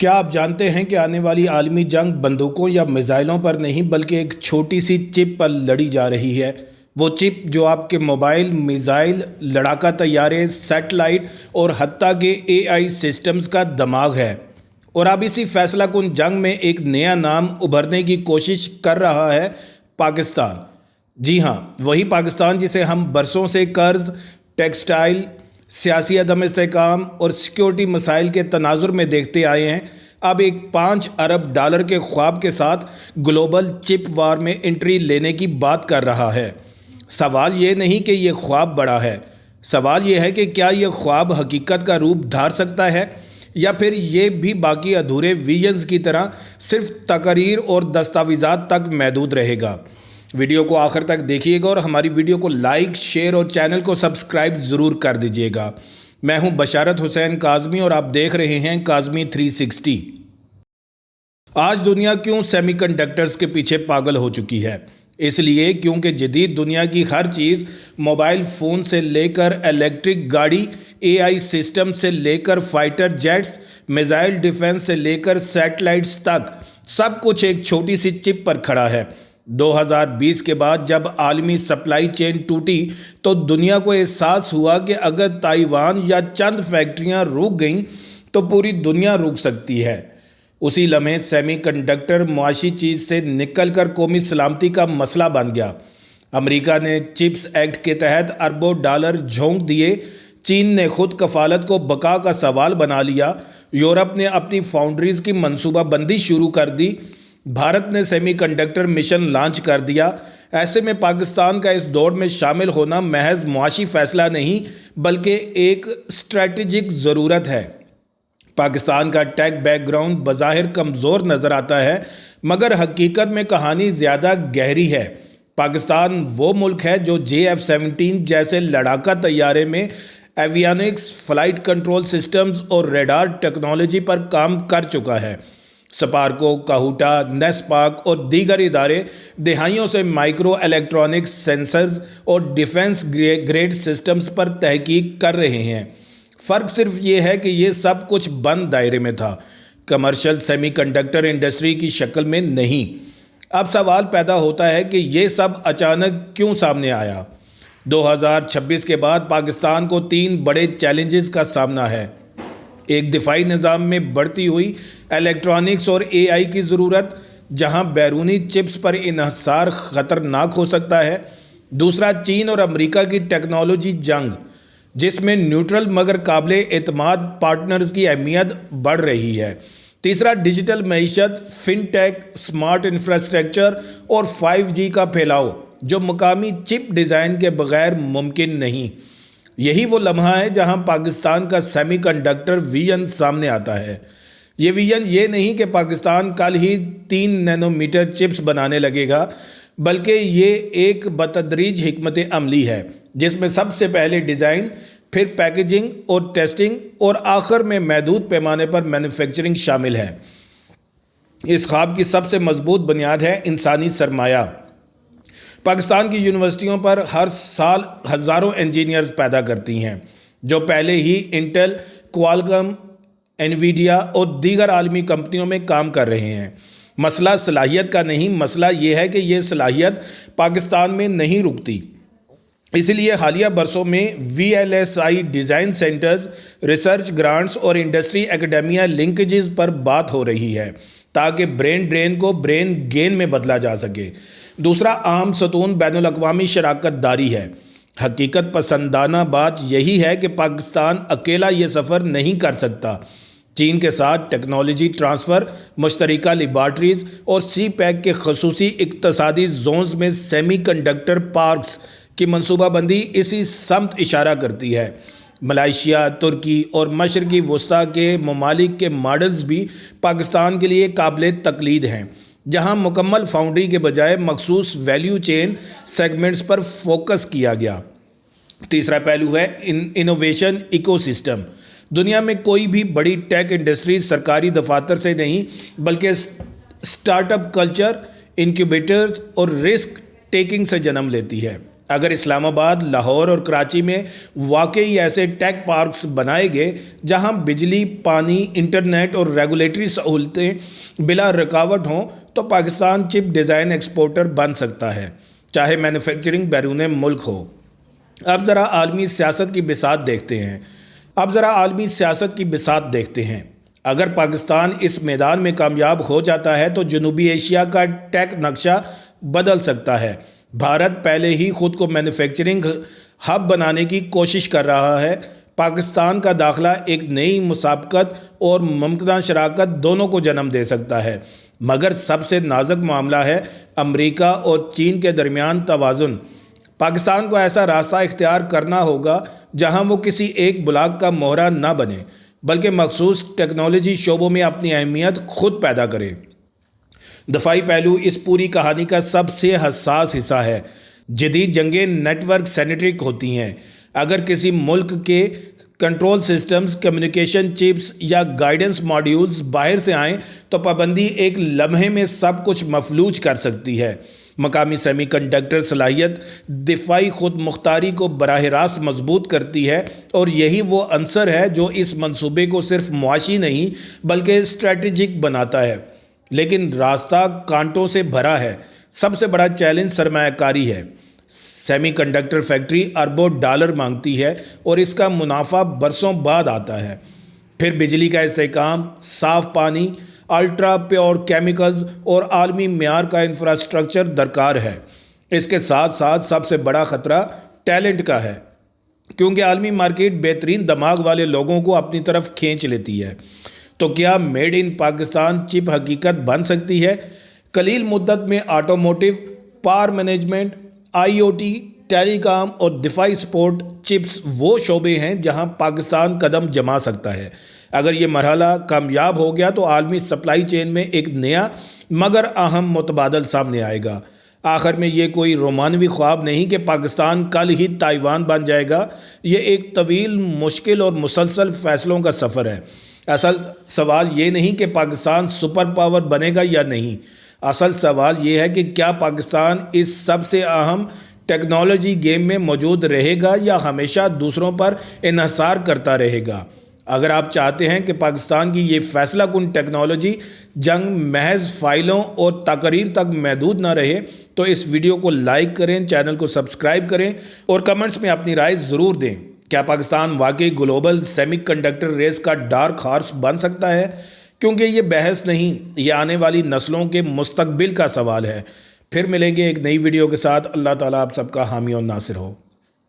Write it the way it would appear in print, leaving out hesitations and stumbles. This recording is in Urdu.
کیا آپ جانتے ہیں کہ آنے والی عالمی جنگ بندوقوں یا میزائلوں پر نہیں بلکہ ایک چھوٹی سی چپ پر لڑی جا رہی ہے؟ وہ چپ جو آپ کے موبائل، میزائل، لڑاکا طیارے، سیٹلائٹ اور حتیٰ کہ AI سسٹمز کا دماغ ہے۔ اور اب اسی فیصلہ کن جنگ میں ایک نیا نام ابھرنے کی کوشش کر رہا ہے: پاکستان۔ جی ہاں، وہی پاکستان جسے ہم برسوں سے قرض، ٹیکسٹائل، سیاسی عدم استحکام اور سیکیورٹی مسائل کے تناظر میں دیکھتے آئے ہیں، اب ایک $5 ارب کے خواب کے ساتھ گلوبل چپ وار میں انٹری لینے کی بات کر رہا ہے۔ سوال یہ نہیں کہ یہ خواب بڑا ہے، سوال یہ ہے کہ کیا یہ خواب حقیقت کا روپ دھار سکتا ہے، یا پھر یہ بھی باقی ادھورے ویژنز کی طرح صرف تقاریر اور دستاویزات تک محدود رہے گا۔ ویڈیو کو آخر تک دیکھیے گا اور ہماری ویڈیو کو لائک، شیئر اور چینل کو سبسکرائب ضرور کر دیجیے گا۔ میں ہوں بشارت حسین کاظمی اور آپ دیکھ رہے ہیں کاظمی 360۔ آج دنیا کیوں سیمی کنڈکٹرز کے پیچھے پاگل ہو چکی ہے؟ اس لیے کیونکہ جدید دنیا کی ہر چیز، موبائل فون سے لے کر الیکٹرک گاڑی، AI سسٹم سے لے کر فائٹر جیٹس، میزائل ڈیفنس سے لے کر سیٹلائٹس تک، سب کچھ ایک چھوٹی سی چپ پر کھڑا ہے۔ 2020 کے بعد جب عالمی سپلائی چین ٹوٹی تو دنیا کو احساس ہوا کہ اگر تائیوان یا چند فیکٹریاں رک گئیں تو پوری دنیا رک سکتی ہے۔ اسی لمحے سیمی کنڈکٹر معاشی چیز سے نکل کر قومی سلامتی کا مسئلہ بن گیا۔ امریکہ نے چپس ایکٹ کے تحت اربوں ڈالر جھونک دیے، چین نے خود کفالت کو بقا کا سوال بنا لیا، یورپ نے اپنی فاؤنڈریز کی منصوبہ بندی شروع کر دی، بھارت نے سیمی کنڈکٹر مشن لانچ کر دیا۔ ایسے میں پاکستان کا اس دوڑ میں شامل ہونا محض معاشی فیصلہ نہیں بلکہ ایک اسٹریٹجک ضرورت ہے۔ پاکستان کا ٹیک بیک گراؤنڈ بظاہر کمزور نظر آتا ہے، مگر حقیقت میں کہانی زیادہ گہری ہے۔ پاکستان وہ ملک ہے جو JF-17 جیسے لڑاکا طیارے میں ایویانکس، فلائٹ کنٹرول سسٹمز اور ریڈار ٹیکنالوجی پر کام کر چکا ہے۔ سپارکو، کاہوٹا، نیسپاک اور دیگر ادارے دہائیوں سے مائکرو الیکٹرونکس، سینسرز اور ڈیفنس گریڈ سسٹمز پر تحقیق کر رہے ہیں۔ فرق صرف یہ ہے کہ یہ سب کچھ بند دائرے میں تھا، کمرشل سیمی کنڈکٹر انڈسٹری کی شکل میں نہیں۔ اب سوال پیدا ہوتا ہے کہ یہ سب اچانک کیوں سامنے آیا؟ 2026 کے بعد پاکستان کو 3 بڑے چیلنجز کا سامنا ہے: ایک دفاعی نظام میں بڑھتی ہوئی الیکٹرانکس اور AI کی ضرورت، جہاں بیرونی چپس پر انحصار خطرناک ہو سکتا ہے۔ دوسرا، چین اور امریکہ کی ٹیکنالوجی جنگ، جس میں نیوٹرل مگر قابل اعتماد پارٹنرز کی اہمیت بڑھ رہی ہے۔ تیسرا، ڈیجیٹل معیشت، فن ٹیک، سمارٹ انفراسٹرکچر اور 5G کا پھیلاؤ، جو مقامی چپ ڈیزائن کے بغیر ممکن نہیں۔ یہی وہ لمحہ ہے جہاں پاکستان کا سیمی کنڈکٹر ویژن سامنے آتا ہے۔ یہ ویژن یہ نہیں کہ پاکستان کل ہی 3 نینومیٹر چپس بنانے لگے گا، بلکہ یہ ایک بتدریج حکمت عملی ہے جس میں سب سے پہلے ڈیزائن، پھر پیکیجنگ اور ٹیسٹنگ اور آخر میں محدود پیمانے پر مینوفیکچرنگ شامل ہے۔ اس خواب کی سب سے مضبوط بنیاد ہے انسانی سرمایہ۔ پاکستان کی یونیورسٹیوں پر ہر سال ہزاروں انجینئرز پیدا کرتی ہیں جو پہلے ہی انٹل، کوالکم، انویڈیا اور دیگر عالمی کمپنیوں میں کام کر رہے ہیں۔ مسئلہ صلاحیت کا نہیں، مسئلہ یہ ہے کہ یہ صلاحیت پاکستان میں نہیں رکتی۔ اس لیے حالیہ برسوں میں VLSI design centres, research grants اور انڈسٹری ایکیڈیمیا لنکیجز پر بات ہو رہی ہے تاکہ برین ڈرین کو برین گین میں بدلا جا سکے۔ دوسرا اہم ستون بین الاقوامی شراکت داری ہے۔ حقیقت پسندانہ بات یہی ہے کہ پاکستان اکیلا یہ سفر نہیں کر سکتا۔ چین کے ساتھ ٹیکنالوجی ٹرانسفر، مشترکہ لیبارٹریز اور CPEC کے خصوصی اقتصادی زونز میں سیمی کنڈکٹر پارکس کی منصوبہ بندی اسی سمت اشارہ کرتی ہے۔ ملائیشیا، ترکی اور مشرقی وسطیٰ کے ممالک کے ماڈلز بھی پاکستان کے لیے قابل تقلید ہیں، جہاں مکمل فاؤنڈری کے بجائے مخصوص ویلیو چین سیگمنٹس پر فوکس کیا گیا۔ تیسرا پہلو ہے انوویشن ایکو سسٹم۔ دنیا میں کوئی بھی بڑی ٹیک انڈسٹری سرکاری دفاتر سے نہیں بلکہ سٹارٹ اپ کلچر، انکیوبیٹرز اور رسک ٹیکنگ سے جنم لیتی ہے۔ اگر اسلام آباد، لاہور اور کراچی میں واقعی ایسے ٹیک پارکس بنائے گئے جہاں بجلی، پانی، انٹرنیٹ اور ریگولیٹری سہولتیں بلا رکاوٹ ہوں تو پاکستان چپ ڈیزائن ایکسپورٹر بن سکتا ہے، چاہے مینوفیکچرنگ بیرون ملک ہو۔ اب ذرا عالمی سیاست کی بساط دیکھتے ہیں۔ اگر پاکستان اس میدان میں کامیاب ہو جاتا ہے تو جنوبی ایشیا کا ٹیک نقشہ بدل سکتا ہے۔ بھارت پہلے ہی خود کو مینوفیکچرنگ ہب بنانے کی کوشش کر رہا ہے۔ پاکستان کا داخلہ ایک نئی مسابقت اور ممکنہ شراکت دونوں کو جنم دے سکتا ہے، مگر سب سے نازک معاملہ ہے امریکہ اور چین کے درمیان توازن۔ پاکستان کو ایسا راستہ اختیار کرنا ہوگا جہاں وہ کسی ایک بلاک کا مہرہ نہ بنے، بلکہ مخصوص ٹیکنالوجی شعبوں میں اپنی اہمیت خود پیدا کرے۔ دفاعی پہلو اس پوری کہانی کا سب سے حساس حصہ ہے۔ جدید جنگیں نیٹ ورک سینٹرک ہوتی ہیں۔ اگر کسی ملک کے کنٹرول سسٹمز، کمیونیکیشن چپس یا گائیڈنس ماڈیولز باہر سے آئیں تو پابندی ایک لمحے میں سب کچھ مفلوج کر سکتی ہے۔ مقامی سیمی کنڈکٹر صلاحیت دفاعی خود مختاری کو براہ راست مضبوط کرتی ہے، اور یہی وہ عنصر ہے جو اس منصوبے کو صرف معاشی نہیں بلکہ اسٹریٹجک بناتا ہے۔ لیکن راستہ کانٹوں سے بھرا ہے۔ سب سے بڑا چیلنج سرمایہ کاری ہے۔ سیمی کنڈکٹر فیکٹری اربوں ڈالر مانگتی ہے اور اس کا منافع برسوں بعد آتا ہے۔ پھر بجلی کا استحکام، صاف پانی، الٹرا پیور کیمیکلز اور عالمی معیار کا انفراسٹرکچر درکار ہے۔ اس کے ساتھ ساتھ سب سے بڑا خطرہ ٹیلنٹ کا ہے، کیونکہ عالمی مارکیٹ بہترین دماغ والے لوگوں کو اپنی طرف کھینچ لیتی ہے۔ تو کیا میڈ ان پاکستان چپ حقیقت بن سکتی ہے؟ قلیل مدت میں آٹوموٹیو، پاور مینجمنٹ، آئی او ٹی، ٹیلی کام اور دفاعی سپورٹ چپس وہ شعبے ہیں جہاں پاکستان قدم جما سکتا ہے۔ اگر یہ مرحلہ کامیاب ہو گیا تو عالمی سپلائی چین میں ایک نیا مگر اہم متبادل سامنے آئے گا۔ آخر میں یہ کوئی رومانوی خواب نہیں کہ پاکستان کل ہی تائیوان بن جائے گا۔ یہ ایک طویل، مشکل اور مسلسل فیصلوں کا سفر ہے۔ اصل سوال یہ نہیں کہ پاکستان سپر پاور بنے گا یا نہیں۔ اصل سوال یہ ہے کہ کیا پاکستان اس سب سے اہم ٹیکنالوجی گیم میں موجود رہے گا یا ہمیشہ دوسروں پر انحصار کرتا رہے گا۔ اگر آپ چاہتے ہیں کہ پاکستان کی یہ فیصلہ کن ٹیکنالوجی جنگ محض فائلوں اور تقاریر تک محدود نہ رہے تو اس ویڈیو کو لائک کریں، چینل کو سبسکرائب کریں اور کمنٹس میں اپنی رائے ضرور دیں۔ کیا پاکستان واقعی گلوبل سیمی کنڈکٹر ریس کا ڈارک ہارس بن سکتا ہے؟ کیونکہ یہ بحث نہیں، یہ آنے والی نسلوں کے مستقبل کا سوال ہے۔ پھر ملیں گے ایک نئی ویڈیو کے ساتھ۔ اللہ تعالیٰ آپ سب کا حامی اور ناصر ہو۔